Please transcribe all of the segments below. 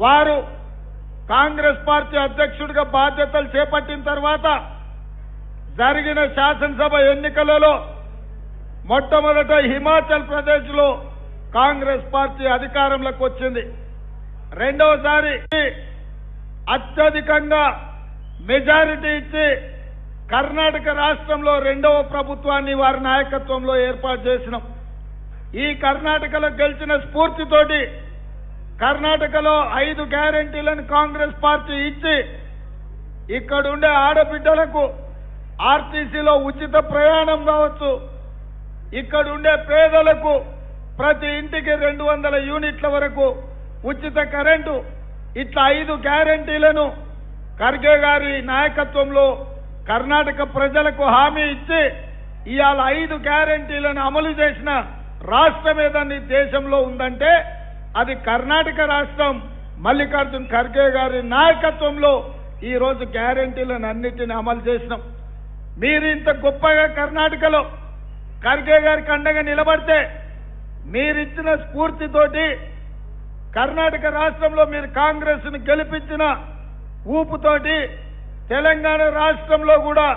వారు కాంగ్రెస్ పార్టీ అధ్యక్షుడిగా బాధ్యతలు చేపట్టిన తర్వాత జరిగిన శాసనసభ ఎన్నికలలో మొట్టమొదట హిమాచల్ ప్రదేశ్లో కాంగ్రెస్ పార్టీ అధికారంలోకి వచ్చింది. రెండవసారి అత్యధికంగా మెజారిటీ ఇచ్చి కర్ణాటక రాష్ట్రంలో రెండవ ప్రభుత్వాన్ని వారి నాయకత్వంలో ఏర్పాటు చేసినాం. ఈ కర్ణాటకలో గెలిచిన స్ఫూర్తితోటి కర్ణాటకలో 5 గ్యారెంటీలను కాంగ్రెస్ పార్టీ ఇచ్చి ఇక్కడుండే ఆడబిడ్డలకు ఆర్టీసీలో ఉచిత ప్రయాణం కావచ్చు, ఇక్కడుండే పేదలకు ప్రతి ఇంటికి 200 యూనిట్ల వరకు ఉచిత కరెంటు, ఇట్లా 5 గ్యారెంటీలను ఖర్గే గారి నాయకత్వంలో కర్ణాటక ప్రజలకు హామీ ఇచ్చి ఇవాళ 5 గ్యారెంటీలను అమలు చేసిన రాష్ట్రం ఏదని దేశంలో ఉందంటే అది కర్ణాటక రాష్ట్రం. మల్లికార్జున్ ఖర్గే గారి నాయకత్వంలో ఈ రోజు గ్యారెంటీలను అన్నిటిని అమలు చేసినాం. మీరు ఇంత గొప్పగా కర్ణాటకలో ఖర్గే గారికి అండగా నిలబడితే మీరిచ్చిన స్ఫూర్తితోటి కర్ణాటక రాష్ట్రంలో మీరు కాంగ్రెస్ ను గెలిపించిన ఊపుతోటి తెలంగాణ రాష్ట్రంలో కూడా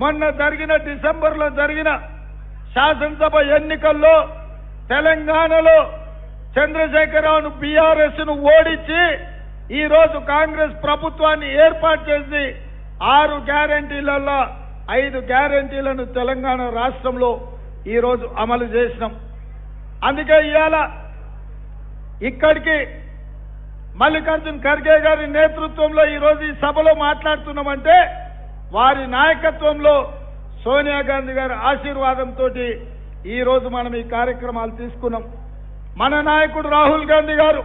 మొన్న జరిగిన డిసెంబర్లో జరిగిన శాసనసభ ఎన్నికల్లో తెలంగాణలో చంద్రశేఖరరావును బీఆర్ఎస్ ను ఓడించి ఈ రోజు కాంగ్రెస్ ప్రభుత్వాన్ని ఏర్పాటు చేసి 6 గ్యారెంటీలలో 5 గ్యారెంటీలను తెలంగాణ రాష్ట్రంలో ఈ రోజు అమలు చేసినాం. అందుకే ఇవాళ ఇక్కడికి మల్లికార్జున్ ఖర్గే గారి నేతృత్వంలో ఈ రోజు ఈ సభలో మాట్లాడుతున్నామంటే వారి నాయకత్వంలో సోనియా గాంధీ గారి ఆశీర్వాదంతో ఈ రోజు మనం ఈ కార్యక్రమాలు తీసుకున్నాం. మన నాయకుడు రాహుల్ గాంధీ గారు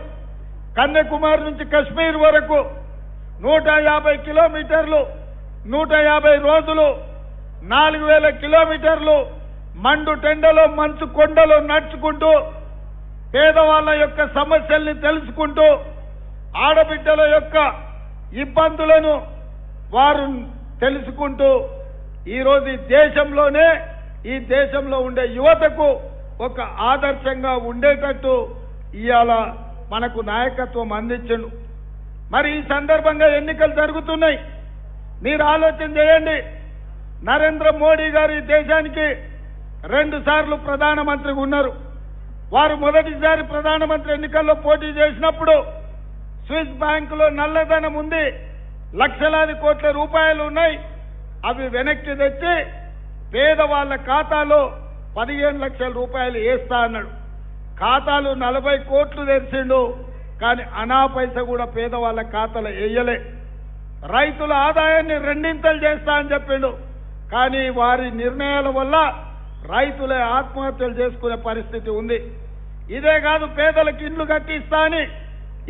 కన్యాకుమారి నుంచి కశ్మీర్ వరకు 150 కిలోమీటర్లు 150 రోజులు 4000 కిలోమీటర్లు మండు టెండలో మంచు కొండలో నడుచుకుంటూ పేదవాళ్ల యొక్క సమస్యల్ని తెలుసుకుంటూ ఆడబిడ్డల యొక్క ఇబ్బందులను వారు తెలుసుకుంటూ ఈరోజు ఈ దేశంలో ఉండే యువతకు ఒక ఆదర్శంగా ఉండేటట్టు ఇవాళ మనకు నాయకత్వం అందించండు. మరి ఈ సందర్భంగా ఎన్నికలు జరుగుతున్నాయి. మీరు ఆలోచన చేయండి. నరేంద్ర మోడీ గారు ఈ దేశానికి 2 సార్లు ప్రధానమంత్రిగా ఉన్నారు. వారు మొదటిసారి ప్రధానమంత్రి ఎన్నికల్లో పోటీ చేసినప్పుడు స్విస్ బ్యాంకులో నల్లధనం ఉంది, లక్షలాది కోట్ల రూపాయలు ఉన్నాయి. అవి వెనక్కి తెచ్చి పేదవాళ్ల ఖాతాలో 15 లక్షల రూపాయలు వేస్తా అన్నాడు. ఖాతాలు 40 కోట్లు తెరిచిండు, కానీ అనా పైసా కూడా పేదవాళ్ల ఖాతాలో వేయలే. రైతుల ఆదాయాన్ని 2 చేస్తా అని చెప్పిండు, కానీ వారి నిర్ణయాల వల్ల రైతులే ఆత్మహత్యలు చేసుకునే పరిస్థితి ఉంది. ఇదే కాదు, పేదలకు ఇండ్లు కట్టిస్తా అని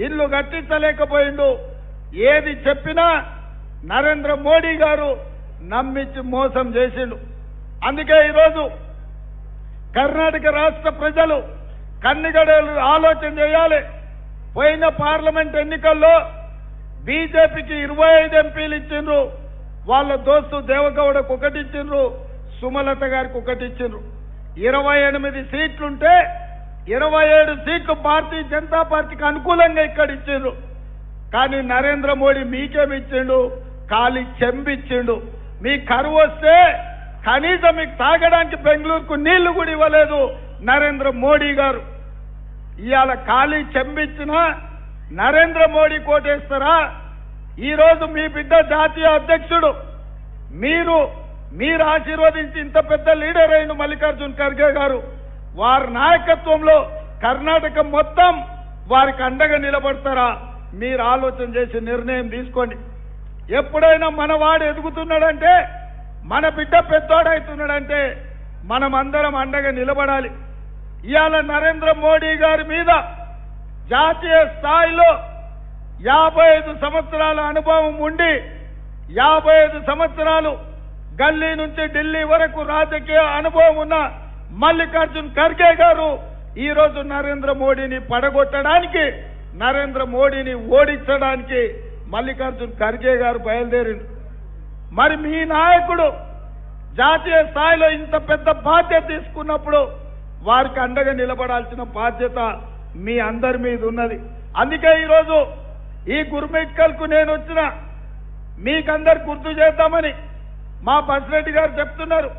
ఇల్లు కట్టించలేకపోయిండు. ఏది చెప్పినా నరేంద్ర మోడీ గారు నమ్మించి మోసం చేసిండు. అందుకే ఈరోజు కర్ణాటక రాష్ట్ర ప్రజలు కన్నిగడలు ఆలోచన చేయాలి. పోయిన పార్లమెంట్ ఎన్నికల్లో బీజేపీకి 25 ఎంపీలు ఇచ్చిండ్రు, వాళ్ళ దోస్తు దేవగౌడకు 1 ఇచ్చిండ్రు, సుమలత గారికి 1 ఇచ్చిండ్రు. 28 సీట్లుంటే 27 సీట్లు భారతీయ జనతా పార్టీకి అనుకూలంగా ఇక్కడ ఇచ్చిండ్రు. కానీ నరేంద్ర మోడీ మీకేమి ఇచ్చిండు? ఖాళీ చెంబిచ్చిండు. మీ కరువు వస్తే కనీసం మీకు తాగడానికి బెంగళూరుకు నీళ్లు కూడా ఇవ్వలేదు నరేంద్ర మోడీ గారు. ఇవాళ ఖాళీ చెంబిచ్చిన నరేంద్ర మోడీ కోటేస్తారా? ఈరోజు మీ బిడ్డ జాతీయ అధ్యక్షుడు, మీరు ఆశీర్వదించి ఇంత పెద్ద లీడర్ అయిన మల్లికార్జున్ ఖర్గే గారు, వారి నాయకత్వంలో కర్ణాటక మొత్తం వారికి అండగా నిలబడతారా? మీరు ఆలోచన చేసి నిర్ణయం తీసుకోండి. ఎప్పుడైనా మనవాడు ఎదుగుతున్నాడంటే, మన బిడ్డ పెద్దోడవుతున్నాడంటే మనమందరం అండగా నిలబడాలి. ఇవాళ నరేంద్ర మోడీ గారి మీద జాతీయ స్థాయిలో 55 సంవత్సరాల అనుభవం ఉండి 55 సంవత్సరాలు గల్లీ నుంచి ఢిల్లీ వరకు రాజకీయ అనుభవం ఉన్న మల్లికార్జున్ ఖర్గే గారు ఈరోజు నరేంద్ర మోడీని పడగొట్టడానికి, నరేంద్ర మోడీని ఓడించడానికి మల్లికార్జున్ ఖర్గే గారు బయలుదేరిండు. మరి మీ నాయకుడు జాతీయ స్థాయిలో ఇంత పెద్ద బాధ్యత తీసుకున్నప్పుడు వారికి అండగా నిలబడాల్సిన బాధ్యత మీ అందరి మీద ఉన్నది. అందుకే ఈరోజు ఈ గుర్మిట్కల్కు నేను వచ్చిన మీకందరు గుర్తు చేద్దామని మా బసిరెడ్డి గారు చెప్తున్నారు.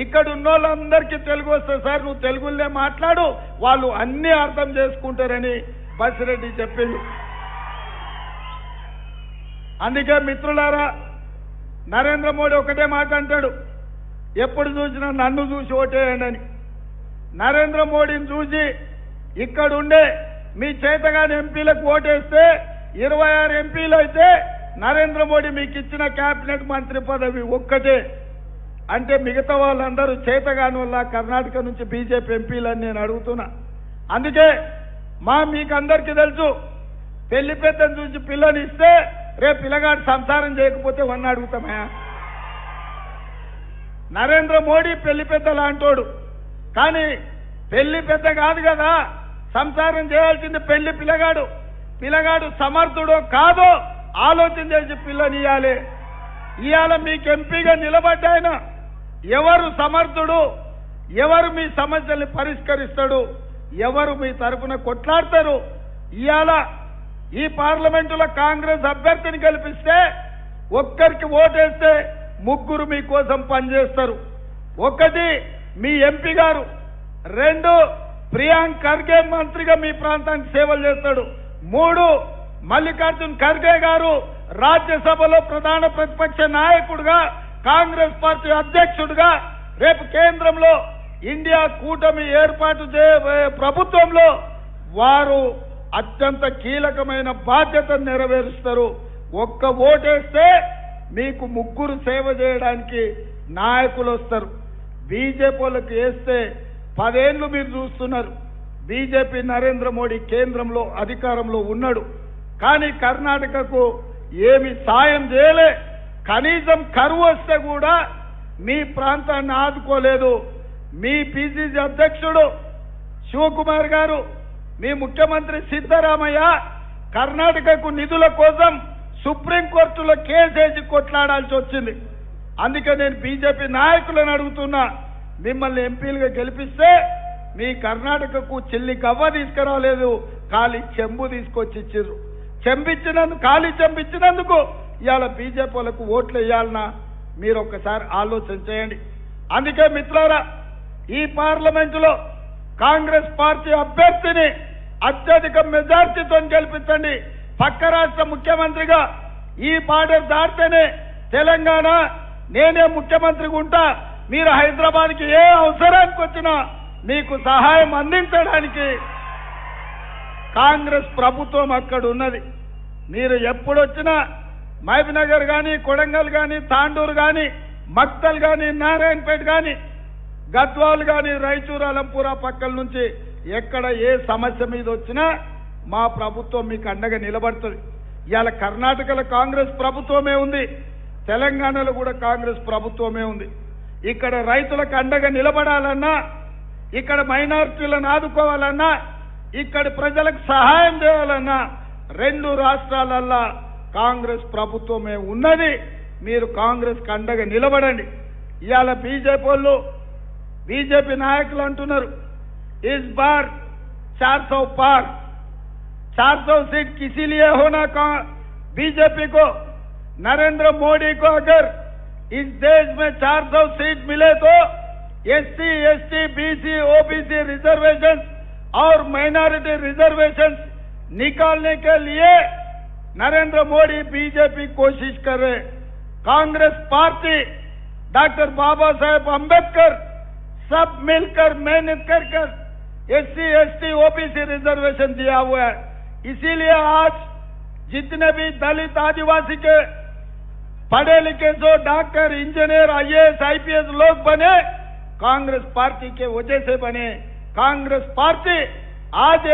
ఇక్కడ ఉన్న వాళ్ళందరికీ తెలుగు వస్తుంది సార్, నువ్వు తెలుగులో మాట్లాడు, వాళ్ళు అన్నీ అర్థం చేసుకుంటారని బసిరెడ్డి చెప్పిండు. అందుకే మిత్రులారా, నరేంద్ర మోడీ ఒకటే మాట అంటాడు, ఎప్పుడు చూసినా నన్ను చూసి ఓటేయండి అని. నరేంద్ర మోడీని చూసి ఇక్కడుండే మీ చేతగాని ఎంపీలకు ఓటేస్తే 26 ఎంపీలు అయితే నరేంద్ర మోడీ మీకు ఇచ్చిన కేబినెట్ మంత్రి పదవి ఒక్కటే. అంటే మిగతా వాళ్ళందరూ చేతగాని వల్ల కర్ణాటక నుంచి బీజేపీ ఎంపీలని నేను అడుగుతున్నా. అందుకే మీకు అందరికీ తెలుసు, పెళ్లి పెద్దను చూసి పిల్లని ఇస్తే రేపు పిల్లగాడు సంసారం చేయకపోతే వన్న అడుగుతామా? నరేంద్ర మోడీ పెళ్లి పెద్ద లాంటోడు, కానీ పెళ్లి పెద్ద కాదు కదా, సంసారం చేయాల్సింది పెళ్లి పిల్లగాడు. పిల్లగాడు సమర్థుడో కాదో ఆలోచన చేసి పిల్లనియాలి. ఇవాళ మీకు ఎంపీగా నిలబడ్డాయన ఎవరు సమర్థుడు, ఎవరు మీ సమస్యల్ని పరిష్కరిస్తాడు, ఎవరు మీ తరఫున కొట్లాడతారు? ఇవాళ ఈ పార్లమెంటులో కాంగ్రెస్ అభ్యర్థిని గెలిపిస్తే ఒక్కరికి ఓటేస్తే 3 మీకోసం పనిచేస్తారు. 1 మీ ఎంపీ గారు, 2 ప్రియాంక్ ఖర్గే మంత్రిగా మీ ప్రాంతానికి సేవలు చేస్తాడు, 3 మల్లికార్జున్ ఖర్గే గారు రాజ్యసభలో ప్రధాన ప్రతిపక్ష నాయకుడుగా, కాంగ్రెస్ పార్టీ అధ్యక్షుడిగా, రేపు కేంద్రంలో ఇండియా కూటమి ఏర్పాటు ప్రభుత్వంలో వారు అత్యంత కీలకమైన బాధ్యతను నెరవేరుస్తారు. ఒక్క ఓటేస్తే మీకు 3 సేవ చేయడానికి నాయకులు వస్తారు. బీజేపీ వాళ్ళకి వేస్తే 10 ఏళ్ళు మీరు చూస్తున్నారు. బీజేపీ నరేంద్ర మోడీ కేంద్రంలో అధికారంలో ఉన్నాడు, కానీ కర్ణాటకకు ఏమి సాయం చేయలే. కనీసం కరువు వస్తే కూడా మీ ప్రాంతాన్ని ఆదుకోలేదు. మీ పిసిసి అధ్యక్షుడు శివకుమార్ గారు, మీ ముఖ్యమంత్రి సిద్ధరామయ్య కర్ణాటకకు నిధుల కోసం సుప్రీంకోర్టులో కేసేసి కొట్లాడాల్సి వచ్చింది. అందుకే నేను బీజేపీ నాయకులను అడుగుతున్నా, మిమ్మల్ని ఎంపీలుగా గెలిపిస్తే మీ కర్ణాటకకు చెల్లి గవ్వ తీసుకురాలేదు, ఖాళీ చెంబు తీసుకొచ్చి ఇచ్చారు. ఖాళీ చెంబిచ్చినందుకు ఇవాళ బీజేపీ వాళ్ళకు ఓట్లు వేయాలన్నా మీరు ఒక్కసారి ఆలోచన చేయండి. అందుకే మిత్రులారా, ఈ పార్లమెంటులో కాంగ్రెస్ పార్టీ అభ్యర్థిని అత్యధిక మెజార్టీతో గెలిపించండి. పక్క రాష్ట్ర ముఖ్యమంత్రిగా ఈ బార్డర్ దాటితేనే తెలంగాణ నేనే ముఖ్యమంత్రిగా ఉంటా, మీరు హైదరాబాద్కి ఏ అవసరానికి వచ్చినా మీకు సహాయం అందించడానికి కాంగ్రెస్ ప్రభుత్వం అక్కడ ఉన్నది. మీరు ఎప్పుడొచ్చినా మహబూబ్నగర్ కానీ, కొడంగల్ కానీ, తాండూరు కానీ, మక్తల్ కానీ, నారాయణపేట కానీ, గద్వాల్ కానీ, రాయచూర్, అలంపూరా పక్కల నుంచి ఎక్కడ ఏ సమస్య మీద వచ్చినా మా ప్రభుత్వం మీకు అండగా నిలబడుతుంది. ఇవాళ కర్ణాటకలో కాంగ్రెస్ ప్రభుత్వమే ఉంది, తెలంగాణలో కూడా కాంగ్రెస్ ప్రభుత్వమే ఉంది. ఇక్కడ రైతులకు అండగా నిలబడాలన్నా, ఇక్కడ మైనారిటీలను ఆదుకోవాలన్నా, ఇక్కడ ప్రజలకు సహాయం చేయాలన్నా 2 రాష్ట్రాలల్లో కాంగ్రెస్ ప్రభుత్వమే ఉన్నది. మీరు కాంగ్రెస్ కి అండగా నిలబడండి. ఇవాళ బీజేపీ నాయకులు అంటున్నారు, इस बार 400 पार, 400 सीट किसी लिए होना का बीजेपी को, नरेंद्र मोदी को अगर इस देश में 400 सीट मिले तो SC, ST, BC, OBC reservation और माइनॉरिटी रिजर्वेशन निकालने के लिए नरेंद्र मोदी बीजेपी कोशिश कर रहे। कांग्रेस पार्टी डॉक्टर बाबा साहेब अंबेडकर सब मिलकर मेहनत कर SC, ST, OBC रिजर्वेशन दिया हुआ है। इसीलिए आज जितने भी दलित आदिवासी के पढ़े लिखे जो डॉक्टर, इंजीनियर, IAS, IPS लोग बने कांग्रेस पार्टी के वजह से बने। कांग्रेस पार्टी आज